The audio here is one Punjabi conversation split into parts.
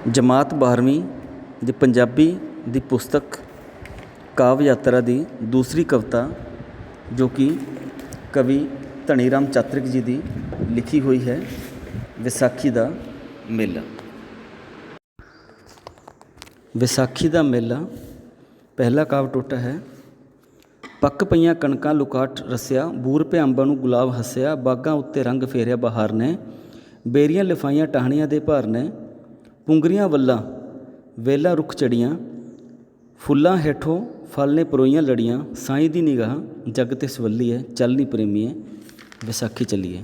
जमात 12वीं ਦੀ ਪੰਜਾਬੀ ਦੀ ਪੁਸਤਕ ਕਾਵਿ ਯਾਤਰਾ ਦੀ ਦੂਸਰੀ ਕਵਿਤਾ ਜੋ ਕਿ ਕਵੀ ਧਨੀ ਰਾਮ ਚਾਤ੍ਰਿਕ ਜੀ ਦੀ ਲਿਖੀ ਹੋਈ ਹੈ, ਵਿਸਾਖੀ ਦਾ ਮੇਲਾ। ਵਿਸਾਖੀ ਦਾ ਮੇਲਾ ਪਹਿਲਾ ਕਾਵਿ ਟੋਟਾ ਹੈ। ਪੱਕ ਪਈਆਂ ਕਣਕਾਂ ਲੁਕਾਟ ਰਸਿਆ, ਬੂਰ ਪੇ ਅੰਬਾਂ ਨੂੰ ਗੁਲਾਬ ਹੱਸਿਆ, ਬਾਗਾਂ ਉੱਤੇ ਰੰਗ ਫੇਰਿਆ ਬਹਾਰ ਨੇ, ਬੇਰੀਆਂ ਲਿਫਾਈਆਂ ਟਾਹਣੀਆਂ ਦੇ ਭਾਰ ਨੇ, ਪੁੰਗਰੀਆਂ ਵੱਲਾਂ ਵੇਲਾ ਰੁੱਖ ਚੜੀਆਂ, ਫੁੱਲਾਂ ਹੇਠੋਂ ਫਲ ਨੇ ਪਰੋਈਆਂ ਲੜੀਆਂ, ਸਾਈਂ ਦੀ ਨਿਗਾਹ ਜਗ ਤੇ ਸਵੱਲੀ ਹੈ, ਚੱਲ ਨੀ ਪ੍ਰੇਮੀਏ ਵਿਸਾਖੀ ਚੱਲੀਏ।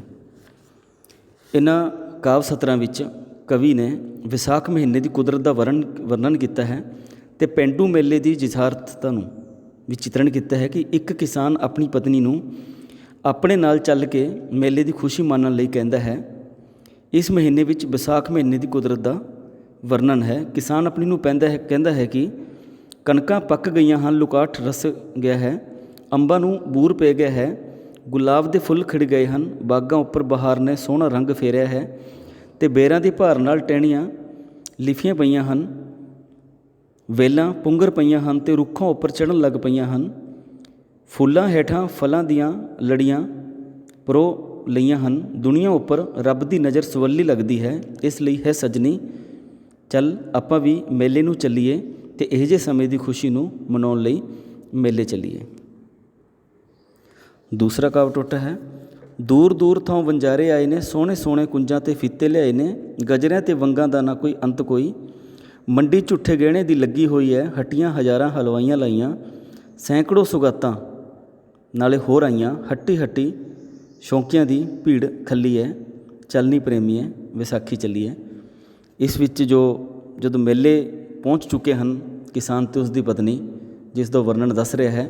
ਇਹਨਾਂ ਕਾਵਿ ਸਤਰਾਂ ਵਿੱਚ ਕਵੀ ਨੇ ਵਿਸਾਖ ਮਹੀਨੇ ਦੀ ਕੁਦਰਤ ਦਾ ਵਰਣਨ ਕੀਤਾ ਹੈ ਅਤੇ ਪੇਂਡੂ ਮੇਲੇ ਦੀ ਯਥਾਰਥਤਾ ਨੂੰ ਵੀ ਚਿਤਰਨ ਕੀਤਾ ਹੈ ਕਿ ਇੱਕ ਕਿਸਾਨ ਆਪਣੀ ਪਤਨੀ ਨੂੰ ਆਪਣੇ ਨਾਲ ਚੱਲ ਕੇ ਮੇਲੇ ਦੀ ਖੁਸ਼ੀ ਮਾਣਨ ਲਈ ਕਹਿੰਦਾ ਹੈ। ਇਸ ਮਹੀਨੇ ਵਿੱਚ ਵਿਸਾਖ ਮਹੀਨੇ ਦੀ ਕੁਦਰਤ ਦਾ ਵਰਣਨ ਹੈ। ਕਿਸਾਨ ਆਪਣੀ ਨੂੰ ਕਹਿੰਦਾ ਹੈ ਕਿ ਕਣਕਾਂ ਪੱਕ ਗਈਆਂ ਹਨ, ਲੁਕਾਟ ਰਸ ਗਿਆ ਹੈ, ਅੰਬਾਂ ਨੂੰ ਬੂਰ ਪੈ ਗਿਆ ਹੈ, ਗੁਲਾਬ ਦੇ ਫੁੱਲ ਖਿੜ ਗਏ ਹਨ, ਬਾਗਾਂ ਉੱਪਰ ਬਹਾਰ ਨੇ ਸੋਹਣਾ ਰੰਗ ਫੇਰਿਆ ਹੈ ਅਤੇ ਬੇਰਾਂ ਦੀ ਭਾਰ ਨਾਲ ਟਹਿਣੀਆਂ ਲਿਫੀਆਂ ਪਈਆਂ ਹਨ, ਵੇਲਾਂ ਪੁੰਗਰ ਪਈਆਂ ਹਨ ਅਤੇ ਰੁੱਖਾਂ ਉੱਪਰ ਚੜ੍ਹਨ ਲੱਗ ਪਈਆਂ ਹਨ, ਫੁੱਲਾਂ ਹੇਠਾਂ ਫਲਾਂ ਦੀਆਂ ਲੜੀਆਂ ਪਰੋ ਲਈਆਂ ਹਨ, ਦੁਨੀਆ ਉੱਪਰ ਰੱਬ ਦੀ ਨਜ਼ਰ ਸਵੱਲੀ ਲੱਗਦੀ ਹੈ, ਇਸ ਲਈ ਹੈ ਸਜਣੀ ਚੱਲ ਆਪਾਂ ਵੀ ਮੇਲੇ ਨੂੰ ਚੱਲੀਏ ਅਤੇ ਇਹੋ ਜਿਹੇ ਸਮੇਂ ਦੀ ਖੁਸ਼ੀ ਨੂੰ ਮਨਾਉਣ ਲਈ ਮੇਲੇ ਚੱਲੀਏ। ਦੂਸਰਾ ਕਾਵਿ ਟੋਟਾ ਹੈ। ਦੂਰ ਦੂਰ ਥਾਂ ਵਣਜਾਰੇ ਆਏ ਨੇ, ਸੋਹਣੇ ਸੋਹਣੇ ਕੁੰਜਾਂ 'ਤੇ ਫੀਤੇ ਲਿਆਏ ਨੇ, ਗਜਰਿਆਂ ਅਤੇ ਵੰਗਾਂ ਦਾ ਨਾ ਕੋਈ ਅੰਤ ਕੋਈ, ਮੰਡੀ ਝੁੱਠੇ ਗਹਿਣੇ ਦੀ ਲੱਗੀ ਹੋਈ ਹੈ, ਹੱਟੀਆਂ ਹਜ਼ਾਰਾਂ ਹਲਵਾਈਆਂ ਲਾਈਆਂ, ਸੈਂਕੜੋ ਸੁਗਾਤਾਂ ਨਾਲੇ ਹੋਰ ਆਈਆਂ, ਹੱਟੀ ਹੱਟੀ ਸ਼ੌਂਕੀਆਂ ਦੀ ਭੀੜ ਖੱਲੀ ਹੈ, ਚੱਲਣੀ ਪ੍ਰੇਮੀ ਹੈ ਵਿਸਾਖੀ ਚੱਲੀਏ। ਇਸ ਵਿੱਚ ਜਦੋਂ ਮੇਲੇ ਪਹੁੰਚ ਚੁੱਕੇ ਹਨ ਕਿਸਾਨ ਅਤੇ ਉਸ ਦੀ ਪਤਨੀ, ਜਿਸ ਦਾ ਵਰਣਨ ਦੱਸ ਰਿਹਾ ਹੈ,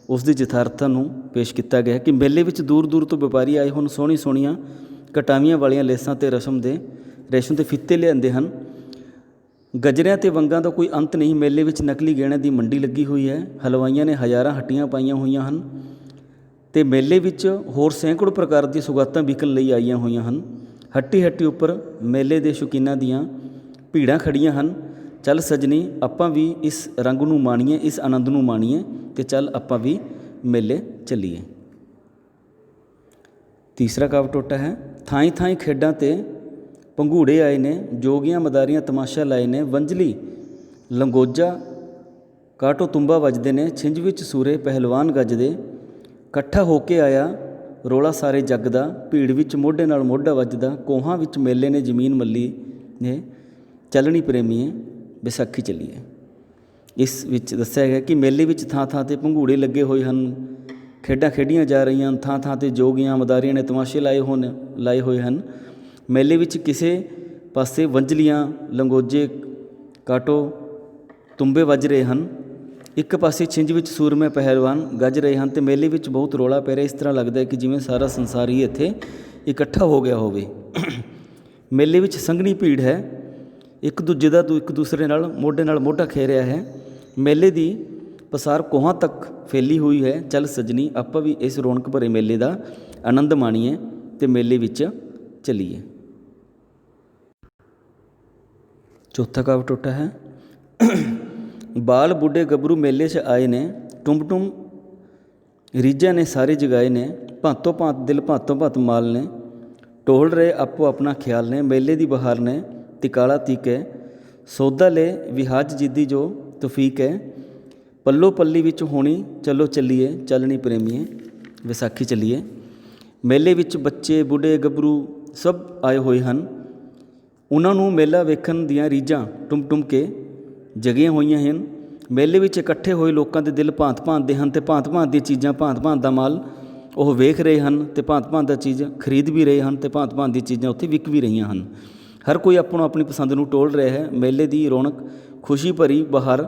ਉਸ ਦੀ ਯਥਾਰਥਤਾ ਨੂੰ ਪੇਸ਼ ਕੀਤਾ ਗਿਆ ਕਿ ਮੇਲੇ ਵਿੱਚ ਦੂਰ ਦੂਰ ਤੋਂ ਵਪਾਰੀ ਆਏ ਹੁਣ ਸੋਹਣੀ ਸੋਹਣੀਆਂ ਕਟਾਵੀਆਂ ਵਾਲੀਆਂ ਲੇਸਾਂ ਅਤੇ ਰੇਸ਼ਮ ਦੇ ਫੀਤੇ ਲਿਆਂਦੇ ਹਨ, ਗਜਰਿਆਂ ਅਤੇ ਵੰਗਾਂ ਦਾ ਕੋਈ ਅੰਤ ਨਹੀਂ, ਮੇਲੇ ਵਿੱਚ ਨਕਲੀ ਗਹਿਣਿਆਂ ਦੀ ਮੰਡੀ ਲੱਗੀ ਹੋਈ ਹੈ, ਹਲਵਾਈਆਂ ਨੇ ਹਜ਼ਾਰਾਂ ਹੱਟੀਆਂ ਪਾਈਆਂ ਹੋਈਆਂ ਹਨ ਅਤੇ ਮੇਲੇ ਵਿੱਚ ਹੋਰ ਸੈਂਕੜੋ ਪ੍ਰਕਾਰ ਦੀਆਂ ਸੁਗਾਤਾਂ ਵਿਕਣ ਲਈ ਆਈਆਂ ਹੋਈਆਂ ਹਨ, ਹੱਟੀ ਹੱਟੀ ਉੱਪਰ ਮੇਲੇ ਦੇ ਸ਼ੌਕੀਨਾਂ ਦੀਆਂ ਭੀੜਾਂ ਖੜੀਆਂ ਹਨ, ਚੱਲ ਸਜਣੀ ਆਪਾਂ ਵੀ ਇਸ ਰੰਗ ਨੂੰ ਮਾਣੀਏ, ਇਸ ਆਨੰਦ ਨੂੰ ਮਾਣੀਏ ਅਤੇ ਚੱਲ ਆਪਾਂ ਵੀ ਮੇਲੇ ਚੱਲੀਏ। ਤੀਸਰਾ ਕਾਵਿ ਟੋਟਾ ਹੈ। ਥਾਈਂ ਥਾਈਂ ਖੇਡਾਂ 'ਤੇ ਪੰਘੂੜੇ ਆਏ ਨੇ, ਜੋਗੀਆਂ ਮਦਾਰੀਆਂ ਤਮਾਸ਼ਾ ਲਾਏ ਨੇ, ਵੰਝਲੀ ਲੰਗੋਜਾ ਕਾਟੋ ਤੁੰਬਾ ਵੱਜਦੇ ਨੇ, ਛਿੰਝ ਵਿੱਚ ਸੂਰੇ ਪਹਿਲਵਾਨ ਗੱਜਦੇ, ਇਕੱਠਾ ਹੋ ਕੇ ਆਇਆ ਰੌਲਾ ਸਾਰੇ ਜੱਗ ਦਾ, ਭੀੜ ਵਿੱਚ ਮੋਢੇ ਨਾਲ ਮੋਢਾ ਵੱਜਦਾ, ਕੋਹਾਂ ਵਿੱਚ ਮੇਲੇ ਨੇ ਜ਼ਮੀਨ ਮੱਲੀ ਨੇ, ਚੱਲਣੀ ਪ੍ਰੇਮੀਏ ਵਿਸਾਖੀ ਚੱਲੀਏ। ਇਸ ਵਿੱਚ ਦੱਸਿਆ ਗਿਆ ਕਿ ਮੇਲੇ ਵਿੱਚ ਥਾਂ ਥਾਂ 'ਤੇ ਪੰਘੂੜੇ ਲੱਗੇ ਹੋਏ ਹਨ, ਖੇਡਾਂ ਖੇਡੀਆਂ ਜਾ ਰਹੀਆਂ ਹਨ, ਥਾਂ ਥਾਂ 'ਤੇ ਜੋਗੀਆਂ ਮਦਾਰੀਆਂ ਨੇ ਤਮਾਸ਼ੇ ਲਾਏ ਹੋਏ ਹਨ। ਮੇਲੇ ਵਿੱਚ ਕਿਸੇ ਪਾਸੇ ਵੰਝਲੀਆਂ ਲੰਗੋਜੇ ਕਾਟੋ ਤੁੰਬੇ ਵੱਜ ਰਹੇ ਹਨ, ਇੱਕ ਪਾਸੇ ਛਿੰਝ ਵਿੱਚ ਸੂਰਮੇ ਪਹਿਲਵਾਨ ਗੱਜ ਰਹੇ ਹਨ ਅਤੇ ਮੇਲੇ ਵਿੱਚ ਬਹੁਤ ਰੌਲਾ ਪੈ ਰਿਹਾ। ਇਸ ਤਰ੍ਹਾਂ ਲੱਗਦਾ ਹੈ ਕਿ ਜਿਵੇਂ ਸਾਰਾ ਸੰਸਾਰ ਹੀ ਇੱਥੇ ਇਕੱਠਾ ਹੋ ਗਿਆ ਹੋਵੇ। ਮੇਲੇ ਵਿੱਚ ਸੰਘਣੀ ਭੀੜ ਹੈ, ਇੱਕ ਦੂਸਰੇ ਨਾਲ ਮੋਢਾ ਖੇ ਰਿਹਾ ਹੈ, ਮੇਲੇ ਦੀ ਪਸਾਰ ਕੋਹਾਂ ਤੱਕ ਫੈਲੀ ਹੋਈ ਹੈ, ਚੱਲ ਸਜਣੀ ਆਪਾਂ ਵੀ ਇਸ ਰੌਣਕ ਭਰੇ ਮੇਲੇ ਦਾ ਆਨੰਦ ਮਾਣੀਏ ਅਤੇ ਮੇਲੇ ਵਿੱਚ ਚੱਲੀਏ। ਚੌਥਾ ਕਾਵਿ ਟੋਟਾ ਹੈ। ਬਾਲ ਬੁੱਢੇ ਗੱਭਰੂ ਮੇਲੇ 'ਚ ਆਏ ਨੇ, ਟੁੰਬ ਟੁੰਬ ਰੀਝਾਂ ਨੇ ਸਾਰੇ ਜਗਾਏ ਨੇ, ਭਾਂਤੋਂ ਭਾਂਤ ਦਿਲ ਭਾਂਤੋਂ ਭਾਂਤ ਮਾਲ ਨੇ, ਟੋਲ ਰਹੇ ਆਪੋ ਆਪਣਾ ਖਿਆਲ ਨੇ, ਮੇਲੇ ਦੀ ਬਹਾਰ ਨੇ ਤਿਕਾਲਾ ਤੀਕ ਹੈ, ਸੌਦਾ ਲੈ ਵਿਹਾਜ ਜਿੱਦੀ ਜੋ ਤੌਫੀਕ ਹੈ, ਪੱਲੋ ਪੱਲੀ ਵਿੱਚ ਹੋਣੀ ਚੱਲੋ ਚੱਲੀਏ, ਚੱਲਣੀ ਪ੍ਰੇਮੀਏ ਵਿਸਾਖੀ ਚੱਲੀਏ। ਮੇਲੇ ਵਿੱਚ ਬੱਚੇ ਬੁੱਢੇ ਗੱਭਰੂ ਸਭ ਆਏ ਹੋਏ ਹਨ, ਉਹਨਾਂ ਨੂੰ ਮੇਲਾ ਵੇਖਣ ਦੀਆਂ ਰੀਝਾਂ ਟੁੰਬ ਟੁੰਬ ਕੇ ਜਗੀਆਂ ਹੋਈਆਂ ਹਨ। ਮੇਲੇ ਵਿੱਚ ਇਕੱਠੇ ਹੋਏ ਲੋਕਾਂ ਦੇ ਦਿਲ ਭਾਂਤ ਭਾਂਤ ਦੇ ਹਨ ਅਤੇ ਭਾਂਤ ਭਾਂਤ ਦੀਆਂ ਚੀਜ਼ਾਂ ਭਾਂਤ ਭਾਂਤ ਦਾ ਮਾਲ ਉਹ ਵੇਖ ਰਹੇ ਹਨ ਅਤੇ ਭਾਂਤ ਭਾਂਤ ਦਾ ਚੀਜ਼ ਖਰੀਦ ਵੀ ਰਹੇ ਹਨ ਅਤੇ ਭਾਂਤ ਭਾਂਤ ਦੀਆਂ ਚੀਜ਼ਾਂ ਉੱਥੇ ਵਿਕ ਵੀ ਰਹੀਆਂ ਹਨ। ਹਰ ਕੋਈ ਆਪਣੀ ਪਸੰਦ ਨੂੰ ਟੋਲ ਰਿਹਾ ਹੈ। ਮੇਲੇ ਦੀ ਰੌਣਕ ਖੁਸ਼ੀ ਭਰੀ ਬਹਾਰ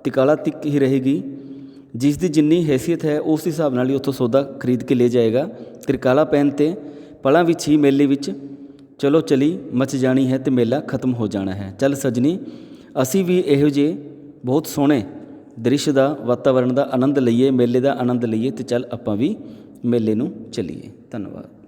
ਤਿਕਾਲਾ ਤਿੱਕ ਹੀ ਰਹੇਗੀ, ਜਿਸ ਦੀ ਜਿੰਨੀ ਹੈਸੀਅਤ ਹੈ ਉਸ ਹਿਸਾਬ ਨਾਲ ਹੀ ਉੱਥੋਂ ਸੌਦਾ ਖਰੀਦ ਕੇ ਲੈ ਜਾਏਗਾ। ਤਿਰਕਾਲਾ ਪੈਣ 'ਤੇ ਪਲਾਂ ਵਿੱਚ ਹੀ ਮੇਲੇ ਵਿੱਚ ਚਲੋ ਚਲੀ ਮਚ ਜਾਣੀ ਹੈ ਅਤੇ ਮੇਲਾ ਖਤਮ ਹੋ ਜਾਣਾ ਹੈ, ਚੱਲ ਸਜਣੀ ਅਸੀਂ ਵੀ ਇਹੋ ਜਿਹੇ ਬਹੁਤ ਸੋਹਣੇ ਦ੍ਰਿਸ਼ ਦਾ ਵਾਤਾਵਰਣ ਦਾ ਆਨੰਦ ਲਈਏ, ਮੇਲੇ ਦਾ ਆਨੰਦ ਲਈਏ ਅਤੇ ਚੱਲ ਆਪਾਂ ਵੀ ਮੇਲੇ ਨੂੰ ਚੱਲੀਏ। ਧੰਨਵਾਦ।